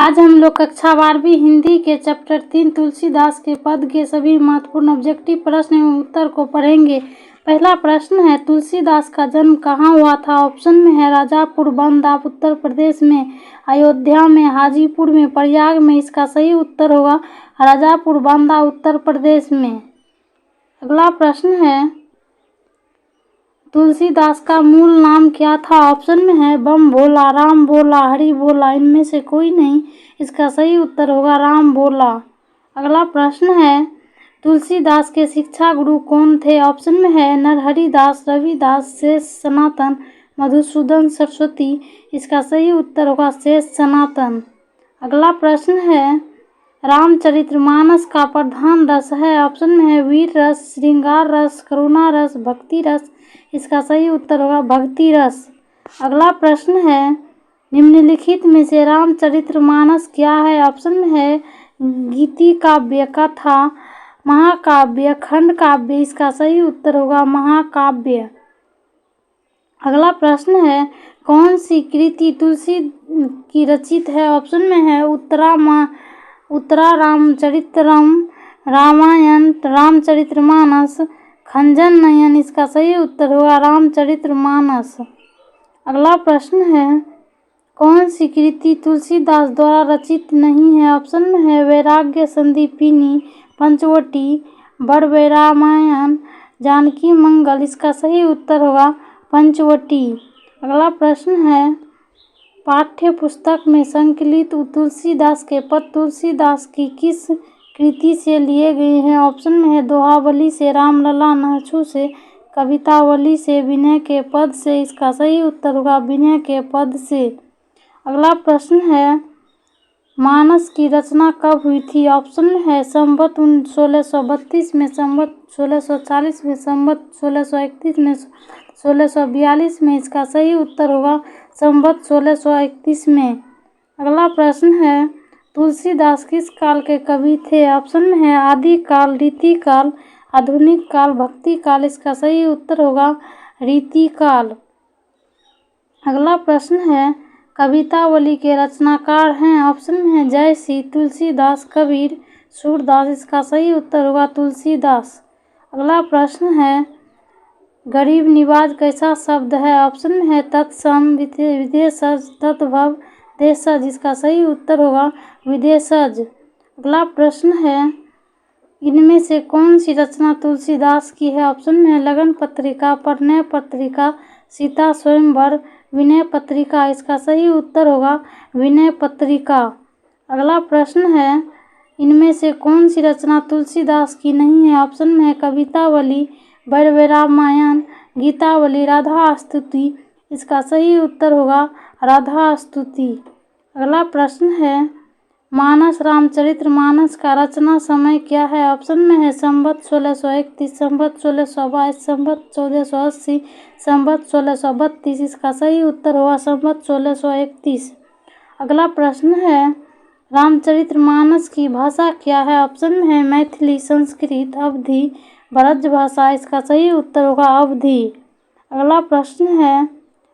आज हम लोग कक्षा 12वीं हिंदी के चैप्टर 3 तुलसीदास के पद के सभी महत्वपूर्ण ऑब्जेक्टिव प्रश्न एवं उत्तर को पढ़ेंगे। पहला प्रश्न है, तुलसीदास का जन्म कहाँ हुआ था? ऑप्शन में है राजापुर बांदा उत्तर प्रदेश में, अयोध्या में, हाजीपुर में, प्रयाग में। इसका सही उत्तर होगा राजापुर बांदा उत्तर प्रदेश में। अगला प्रश्न है, तुलसीदास का मूल नाम क्या था? ऑप्शन में है बम भोला, राम भोला, हरि भोला। इनमें से कोई नहीं। इसका सही उत्तर होगा राम भोला। अगला प्रश्न है, तुलसीदास के शिक्षा गुरु कौन थे? ऑप्शन में है नरहरि दास, रविदास, शेष सनातन, मधुसूदन सरस्वती। इसका सही उत्तर होगा शेष सनातन। अगला प्रश्न है, रामचरितमानस का प्रधान रस है? ऑप्शन में है वीर रस, श्रृंगार रस, करुणा रस, भक्ति रस। इसका सही उत्तर होगा भक्ति रस। अगला प्रश्न है, निम्नलिखित में से रामचरितमानस क्या है? ऑप्शन में है गीति काव्य, कथा, महाकाव्य, खंड काव्य। इसका सही उत्तर होगा महाकाव्य। अगला प्रश्न है, कौन सी कृति तुलसी की रचित है? ऑप्शन में है उत्तरा रामचरितम, रामायण, रामचरितमानस, खंजन नयन। इसका सही उत्तर होगा रामचरितमानस। अगला प्रश्न है, कौन सी कृति तुलसीदास द्वारा रचित नहीं है? ऑप्शन में है वैराग्य संदीपिनी, पंचवटी, बड़वे रामायण, जानकी मंगल। इसका सही उत्तर होगा पंचवटी। अगला प्रश्न है, पाठ्य पुस्तक में संकलित तुलसीदास के पद तुलसीदास की किस कृति से लिए गए हैं? ऑप्शन में है दोहावली से, रामलला, नहछु से, कवितावली से, विनय के पद से। इसका सही उत्तर होगा विनय के पद से। अगला प्रश्न है, मानस की रचना कब हुई थी? ऑप्शन में है संवत 1632 में, संवत 1640 में, संवत 1631 में, 1642 में। इसका सही उत्तर होगा संवत 1631 में। अगला प्रश्न है, तुलसीदास किस काल के कवि थे? ऑप्शन में है आदि काल, रीति काल, आधुनिक काल, भक्ति काल। इसका सही उत्तर होगा रीति काल। अगला प्रश्न है, कवितावली के रचनाकार हैं? ऑप्शन में है जयसी, तुलसीदास, कबीर, सूरदास। इसका सही उत्तर होगा तुलसीदास। अगला प्रश्न है, गरीब निवाज कैसा शब्द है? ऑप्शन में है तत्सम, विदेशज, तद्भव, देशज। इसका सही उत्तर होगा विदेशज। अगला प्रश्न है, इनमें से कौन सी रचना तुलसीदास की है? ऑप्शन में है लगन पत्रिका, प्रणय पत्रिका, सीता स्वयंवर, विनय पत्रिका। इसका सही उत्तर होगा विनय पत्रिका। अगला प्रश्न है, इनमें से कौन सी रचना तुलसीदास की नहीं है? ऑप्शन में है कवितावली, बड़वे रामायण, गीतावली, राधा स्तुति। इसका सही उत्तर होगा राधा स्तुति। अगला प्रश्न है, मानस रामचरितमानस का रचना समय क्या है? ऑप्शन में है संवत 1631, संवत 1622, संवत 1480, संवत 1632। इसका सही उत्तर होगा संवत 1631। अगला प्रश्न है, रामचरितमानस की भाषा क्या है? ऑप्शन में है मैथिली, संस्कृत, अवधी, ब्रज भाषा। इसका सही उत्तर होगा अवधी। अगला प्रश्न है,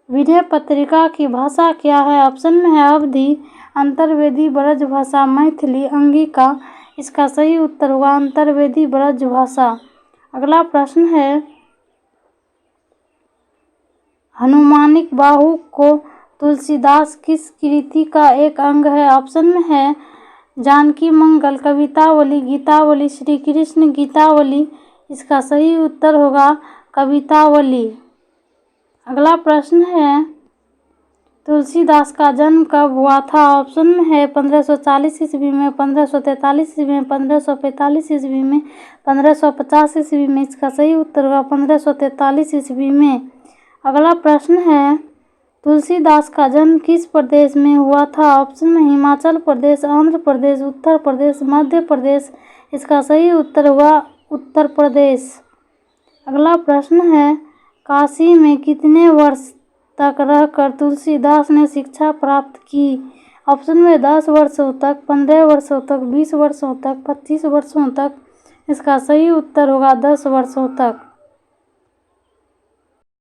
विनय पत्रिका की भाषा क्या है? ऑप्शन में है अवधी, अंतर्वेदी, ब्रज भाषा, मैथिली, अंगिका। इसका सही उत्तर होगा अंतर्वेदी ब्रज भाषा। अगला प्रश्न है, हनुमानिक बाहु को तुलसीदास किस कृति का एक अंग है? ऑप्शन में है जानकी मंगल, कवितावली, गीतावली, श्री कृष्ण गीतावली। इसका सही उत्तर होगा कवितावली। अगला प्रश्न है, तुलसीदास का जन्म कब हुआ था? ऑप्शन में है 1540 ईस्वी में, 1543 ईस्वी में, 1545 ईस्वी में, 1550 ईस्वी में। इसका सही उत्तर होगा 1543 ईस्वी में। अगला प्रश्न है, तुलसीदास का जन्म किस प्रदेश में हुआ था? ऑप्शन में हिमाचल प्रदेश, आंध्र प्रदेश, उत्तर प्रदेश, मध्य प्रदेश। इसका सही उत्तर होगा उत्तर प्रदेश। अगला प्रश्न है, काशी में कितने वर्ष तक रहकर तुलसीदास ने शिक्षा प्राप्त की? ऑप्शन में 10 वर्षों तक, 15 वर्षों तक, 20 वर्षों तक, 25 वर्षों तक। इसका सही उत्तर होगा 10 वर्षों तक।